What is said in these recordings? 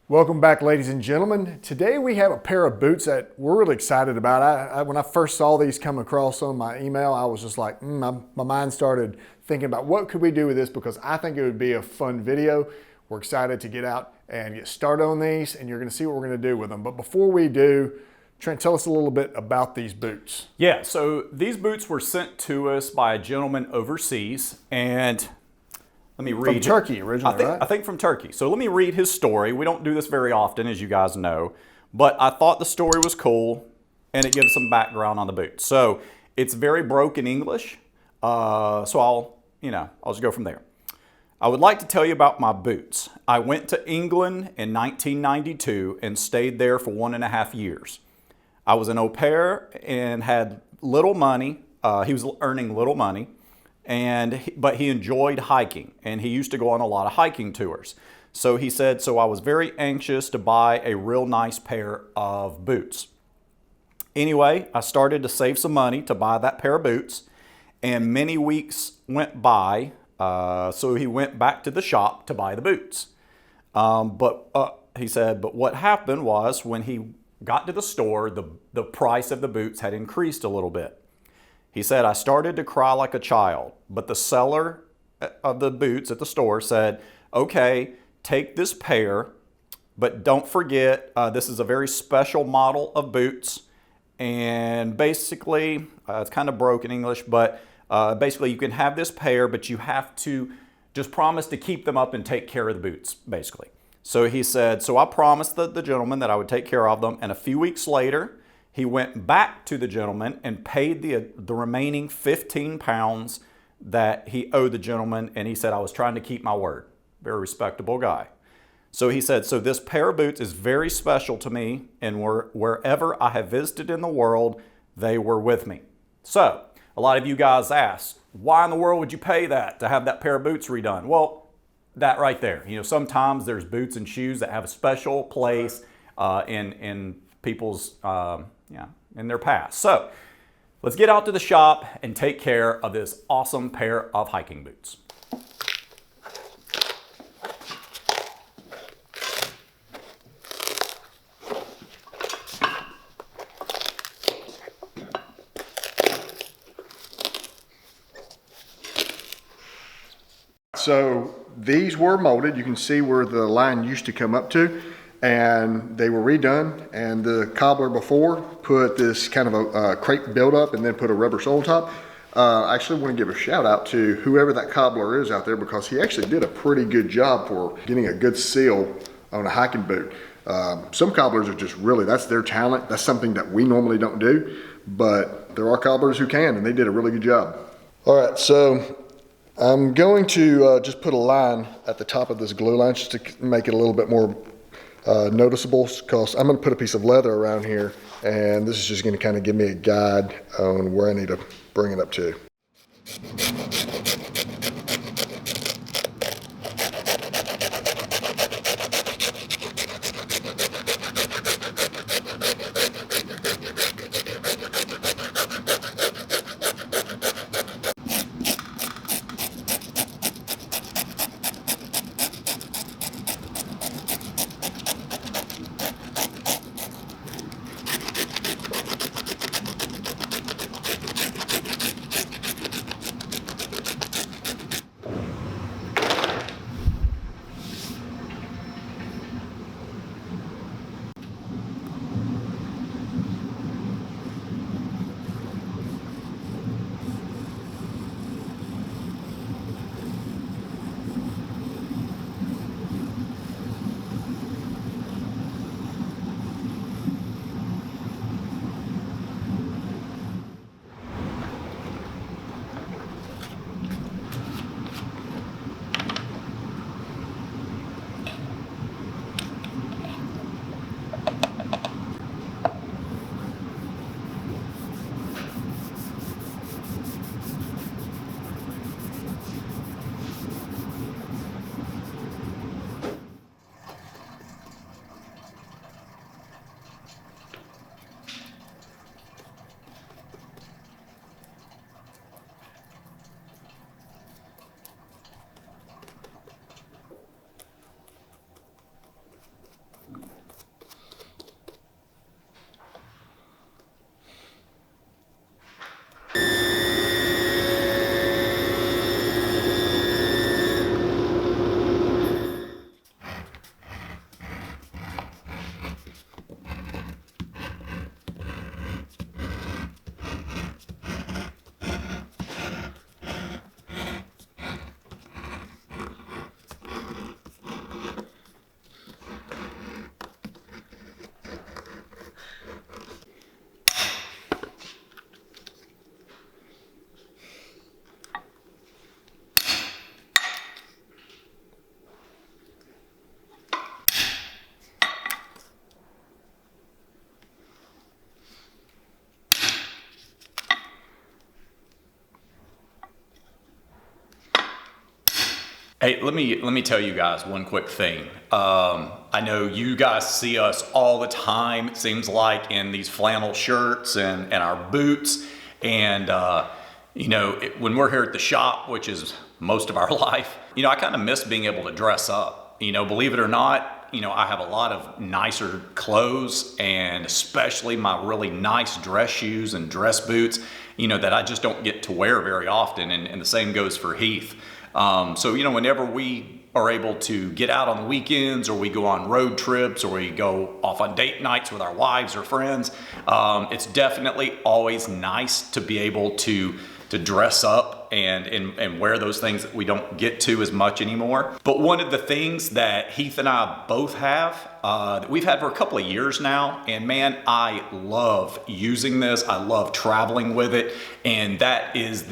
Welcome back, ladies and gentlemen. Today we have a pair of boots that we're really excited about. When I first saw these come across on my email, I was just like, my mind started thinking about what could we do with this, because I think it would be a fun video. We're excited to get out and get started on these, and you're gonna see what we're gonna do with them. But before we do, Trent, tell us a little bit about these boots. Yeah, so these boots were sent to us by a gentleman overseas, and let me read. From Turkey originally, right? I think from Turkey. So let me read his story. We don't do this very often, as you guys know, but I thought the story was cool, and it gives some background on the boots. So it's very broken English, so I'll just go from there. I would like to tell you about my boots. I went to England in 1992 and stayed there for 1.5 years. I was an au pair and had little money. He was earning little money. But he enjoyed hiking, and he used to go on a lot of hiking tours. So he said, so I was very anxious to buy a real nice pair of boots. Anyway, I started to save some money to buy that pair of boots, and many weeks went by, so he went back to the shop to buy the boots. He said, but what happened was when he got to the store, the price of the boots had increased a little bit. He said, I started to cry like a child, but the seller of the boots at the store said, okay, take this pair, but don't forget, this is a very special model of boots. And basically, it's kind of broken English, but basically you can have this pair, but you have to just promise to keep them up and take care of the boots, basically. So he said, so I promised the gentleman that I would take care of them. And a few weeks later, he went back to the gentleman and paid the remaining 15 pounds that he owed the gentleman. And he said, I was trying to keep my word. Very respectable guy. So he said, so this pair of boots is very special to me, and wherever I have visited in the world, they were with me. So a lot of you guys ask, why in the world would you pay that to have that pair of boots redone? Well, that right there. Sometimes there's boots and shoes that have a special place in people's in their past. So let's get out to the shop and take care of this awesome pair of hiking boots. So these were molded. You can see where the line used to come up to, and they were redone. And the cobbler before put this kind of a crepe buildup and then put a rubber sole top. I actually want to give a shout out to whoever that cobbler is out there, because he actually did a pretty good job for getting a good seal on a hiking boot. Some cobblers are just really, that's their talent. That's something that we normally don't do, but there are cobblers who can, and they did a really good job. All right, so I'm going to just put a line at the top of this glue line just to make it a little bit more noticeable, because I'm going to put a piece of leather around here, and this is just going to kind of give me a guide on where I need to bring it up to. Hey, let me tell you guys one quick thing. I know you guys see us all the time, it seems like, in these flannel shirts and our boots. And, when we're here at the shop, which is most of our life, I kind of miss being able to dress up. Believe it or not, I have a lot of nicer clothes, and especially my really nice dress shoes and dress boots, that I just don't get to wear very often. And the same goes for Heath. So, whenever we are able to get out on the weekends, or we go on road trips, or we go off on date nights with our wives or friends, it's definitely always nice to be able to dress up and wear those things that we don't get to as much anymore. But one of the things that Heath and I both have, that we've had for a couple of years now, and man, I love using this. I love traveling with it, and that is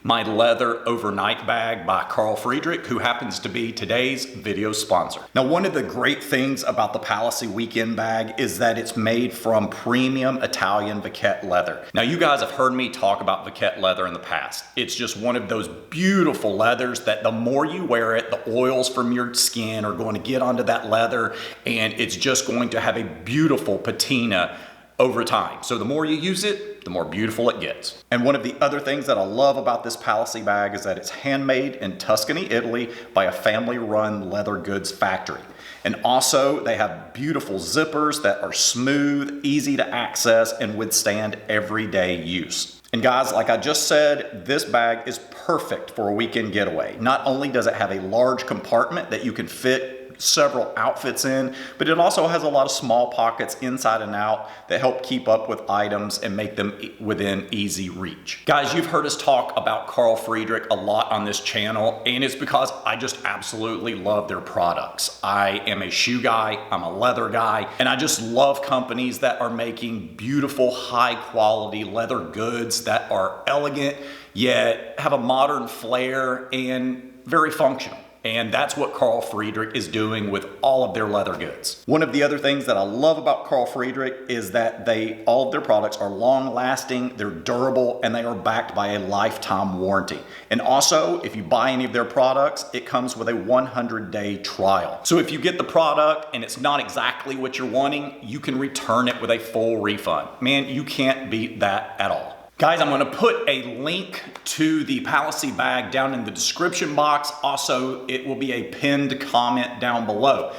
my leather overnight bag by Carl Friedrich, who happens to be today's video sponsor. Now, one of the great things about the Palacy Weekend bag is that it's made from premium Italian Vaquette leather. Now, you guys have heard me talk about Vaquette leather in the past. It's just one of those beautiful leathers that the more you wear it, the oils from your skin are going to get onto that leather, and it's just going to have a beautiful patina over time. So the more you use it, the more beautiful it gets. And one of the other things that I love about this Palacy bag is that it's handmade in Tuscany, Italy by a family-run leather goods factory. And also they have beautiful zippers that are smooth, easy to access, and withstand everyday use. And guys, like I just said, this bag is perfect for a weekend getaway. Not only does it have a large compartment that you can fit several outfits in, but it also has a lot of small pockets inside and out that help keep up with items and make them within easy reach. Guys, you've heard us talk about Carl Friedrich a lot on this channel, and it's because I just absolutely love their products. I am a shoe guy, I'm a leather guy, and I just love companies that are making beautiful, high quality leather goods that are elegant, yet have a modern flair and very functional. And that's what Carl Friedrich is doing with all of their leather goods. One of the other things that I love about Carl Friedrich is that all of their products are long lasting, they're durable, and they are backed by a lifetime warranty. And also, if you buy any of their products, it comes with a 100-day trial. So if you get the product and it's not exactly what you're wanting, you can return it with a full refund. Man, you can't beat that at all. Guys, I'm gonna put a link to the Palacy bag down in the description box. Also, it will be a pinned comment down below.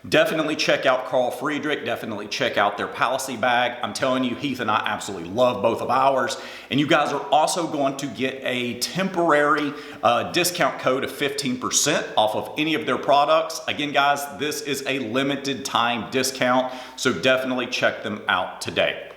Definitely check out Carl Friedrich, definitely check out their Palacy bag. I'm telling you, Heath and I absolutely love both of ours. And you guys are also going to get a temporary discount code of 15% off of any of their products. Again, guys, this is a limited time discount, so definitely check them out today.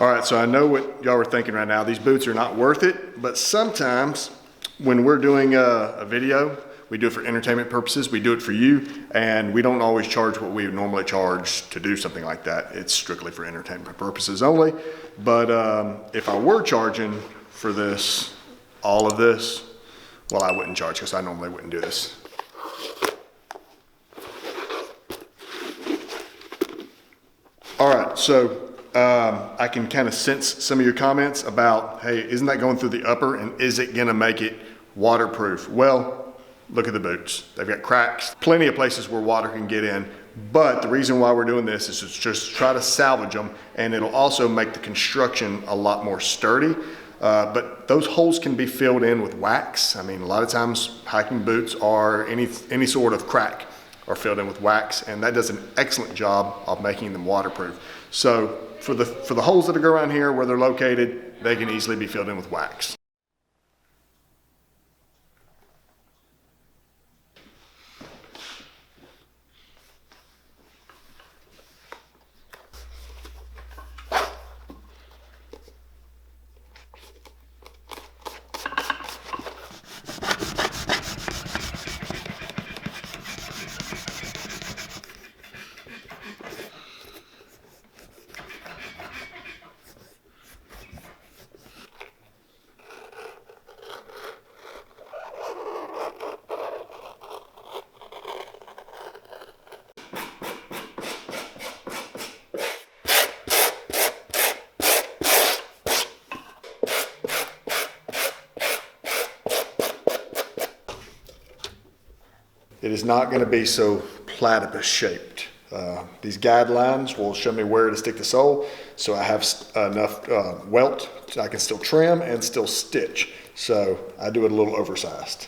All right, so I know what y'all are thinking right now. These boots are not worth it, but sometimes when we're doing a video, we do it for entertainment purposes, we do it for you, and we don't always charge what we would normally charge to do something like that. It's strictly for entertainment purposes only. But if I were charging for this, all of this, well, I wouldn't charge because I normally wouldn't do this. All right, so I can kind of sense some of your comments about, hey, isn't that going through the upper and is it gonna make it waterproof? Well, look at the boots. They've got cracks, plenty of places where water can get in, But the reason why we're doing this is to just try to salvage them, and it'll also make the construction a lot more sturdy. But those holes can be filled in with wax. I mean, a lot of times hiking boots or any sort of crack are filled in with wax, and that does an excellent job of making them waterproof. So for the holes that go around here where they're located, they can easily be filled in with wax. It is not going to be so platypus shaped. These guidelines will show me where to stick the sole, so I have enough welt so I can still trim and still stitch. So I do it a little oversized.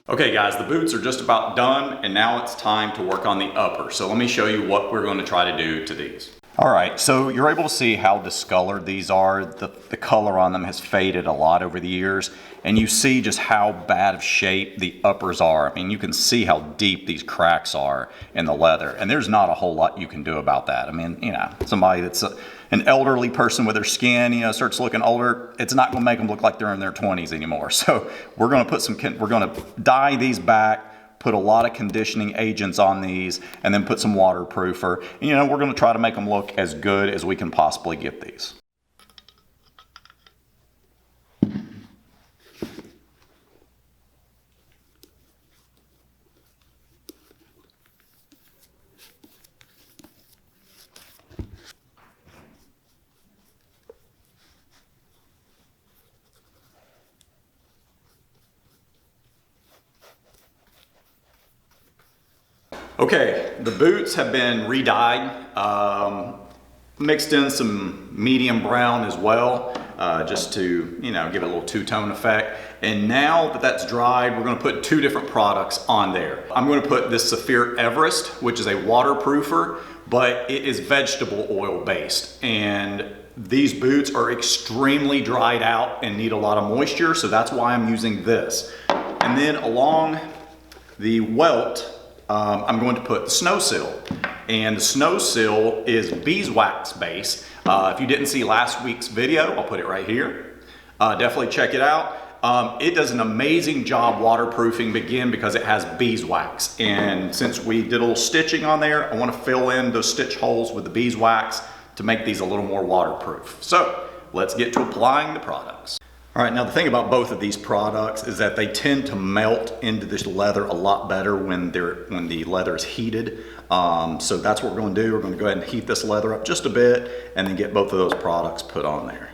Okay guys, the boots are just about done, and now it's time to work on the upper. So let me show you what we're going to try to do to these. All right, so you're able to see how discolored these are. The color on them has faded a lot over the years, and you see just how bad of shape the uppers are. I mean, you can see how deep these cracks are in the leather, and there's not a whole lot you can do about that. I mean, you know, somebody that's an elderly person with their skin, you know, starts looking older, it's not going to make them look like they're in their 20s anymore. So we're going to dye these back, put a lot of conditioning agents on these, and then put some waterproofer. And, you know, we're going to try to make them look as good as we can possibly get these. Okay, the boots have been re-dyed, mixed in some medium brown as well, just to, you know, give it a little two-tone effect. And now that that's dried, we're going to put two different products on there. I'm going to put this Saphir Everest, which is a waterproofer, but it is vegetable oil based. And these boots are extremely dried out and need a lot of moisture, so that's why I'm using this. And then along the welt, I'm going to put the Snow Seal, and the Snow Seal is beeswax based. If you didn't see last week's video, I'll put it right here. Definitely check it out. It does an amazing job waterproofing, again, because it has beeswax. And since we did a little stitching on there, I want to fill in those stitch holes with the beeswax to make these a little more waterproof. So let's get to applying the products. All right, now the thing about both of these products is that they tend to melt into this leather a lot better when the leather is heated. So that's what we're going to do. We're going to go ahead and heat this leather up just a bit and then get both of those products put on there.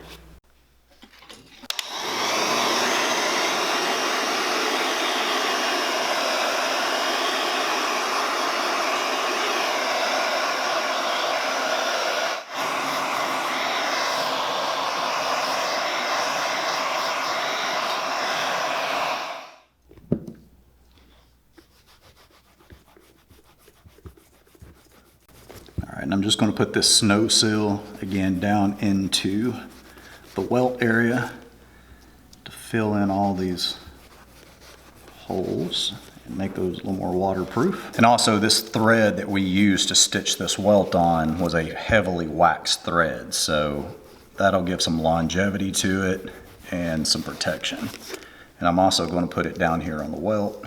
All right, and I'm just going to put this snow sill again down into the welt area to fill in all these holes and make those a little more waterproof. And also this thread that we used to stitch this welt on was a heavily waxed thread, so that'll give some longevity to it and some protection. And I'm also going to put it down here on the welt.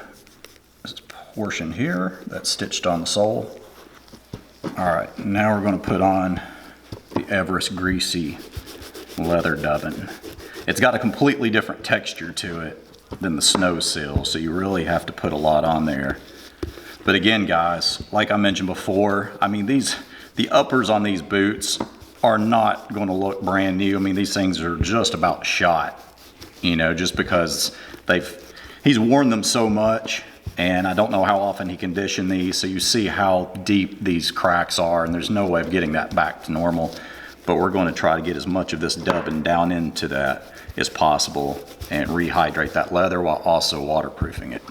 This portion here that's stitched on the sole. All right, now we're going to put on the Everest Greasy leather dubbin. It's got a completely different texture to it than the snow sill, so you really have to put a lot on there. But again, guys, like I mentioned before, I mean, the uppers on these boots are not going to look brand new. I mean, these things are just about shot, you know, just because he's worn them so much, and I don't know how often he conditioned these, so you see how deep these cracks are, and there's no way of getting that back to normal. But we're going to try to get as much of this dubbin down into that as possible and rehydrate that leather while also waterproofing it.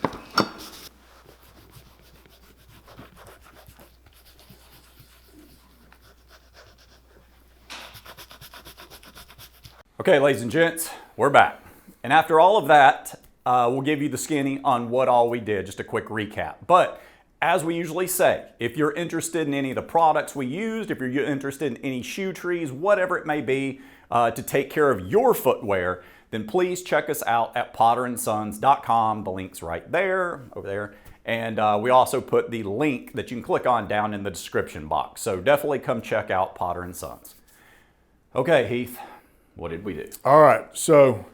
Okay, ladies and gents, we're back. And after all of that, we'll give you the skinny on what all we did, just a quick recap. But as we usually say, if you're interested in any of the products we used, if you're interested in any shoe trees, whatever it may be, to take care of your footwear, then please check us out at potterandsons.com. The link's right there, over there. And we also put the link that you can click on down in the description box. So definitely come check out Potter & Sons. Okay, Heath, what did we do? All right, so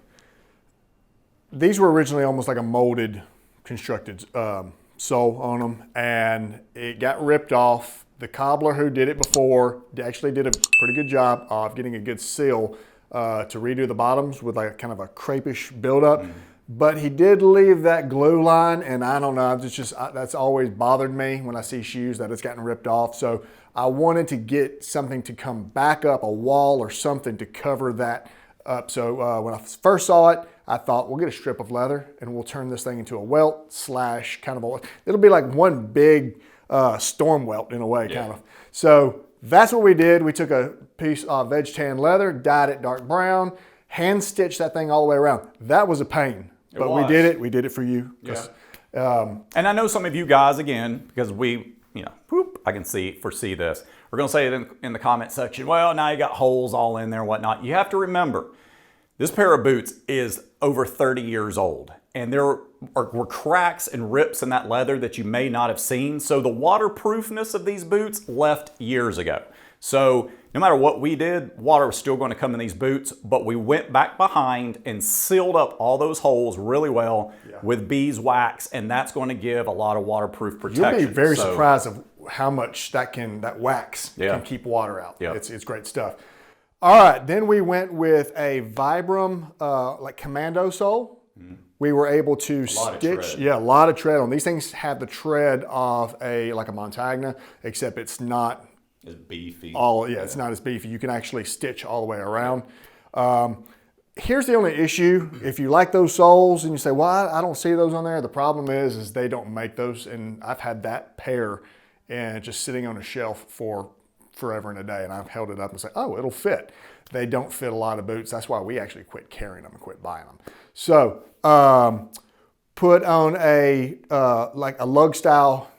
these were originally almost like a molded, constructed sole on them, and it got ripped off. The cobbler who did it before actually did a pretty good job of getting a good seal to redo the bottoms with like kind of a crepish buildup. But he did leave that glue line, and I don't know, that's always bothered me when I see shoes that it's gotten ripped off. So I wanted to get something to come back up, a wall or something to cover that up. So when I first saw it, I thought we'll get a strip of leather and we'll turn this thing into a welt slash kind of a, it'll be like one big storm welt in a way, kind of. So that's what we did. We took a piece of veg tan leather, dyed it dark brown, hand stitched that thing all the way around. That was a pain, but we did it. We did it for you. Yeah. And I know some of you guys, again, because we, you know, whoop, I can foresee this. We're going to say it in the comment section. Well, now you got holes all in there and whatnot. You have to remember, this pair of boots is over 30 years old, and there were cracks and rips in that leather that you may not have seen. So the waterproofness of these boots left years ago. So no matter what we did, water was still going to come in these boots, but we went back behind and sealed up all those holes really well with beeswax, and that's going to give a lot of waterproof protection. You'll be very surprised of how much that wax can keep water out. It's great stuff. All right, then we went with a Vibram like commando sole. We were able to stitch, a lot of tread on. These things have the tread of like a Montagna, except it's not as beefy. It's not as beefy. You can actually stitch all the way around. Here's the only issue. If you like those soles and you say, well, I don't see those on there, the problem is they don't make those. And I've had that pair and just sitting on a shelf for forever and a day, and I've held it up and said, oh, it'll fit. They don't fit a lot of boots. That's why we actually quit carrying them and quit buying them. So put on a like a lug style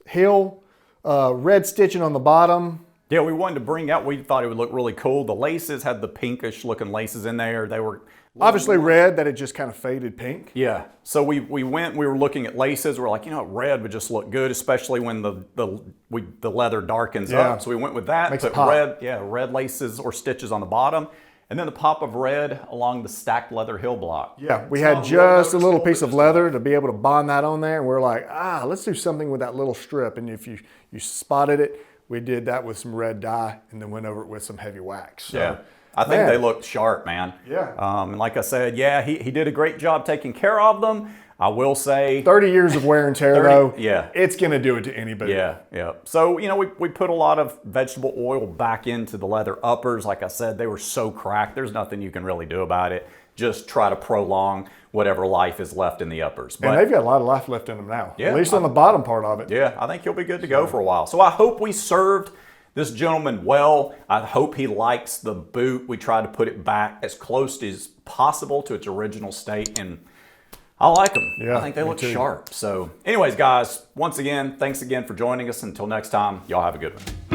heel, red stitching on the bottom. Yeah, we wanted to bring out, we thought it would look really cool. The laces had the pinkish looking laces in there. They were obviously red, that it just kind of faded pink. Yeah, so we were looking at laces. We're like, you know, red would just look good, especially when the leather darkens up. So we went with that. Makes it pop. Red laces or stitches on the bottom. And then the pop of red along the stacked leather heel block. Yeah, we had just a little piece of leather to be able to bond that on there. And we're like, let's do something with that little strip. And if you spotted it, we did that with some red dye and then went over it with some heavy wax. So, yeah, I think they looked sharp, man. Yeah. And like I said, he did a great job taking care of them. I will say 30 years of wear and tear though. Yeah. It's going to do it to anybody. Yeah. So, you know, we put a lot of vegetable oil back into the leather uppers. Like I said, they were so cracked. There's nothing you can really do about it. Just try to prolong whatever life is left in the uppers. But, and they've got a lot of life left in them now. Yeah, at least on the bottom part of it. Yeah, I think you'll be good to go for a while. So I hope we served this gentleman well. I hope he likes the boot. We tried to put it back as close as possible to its original state, and I like them. Yeah, I think they me look too. sharp. So anyways, guys, once again, thanks again for joining us. Until next time, y'all have a good one.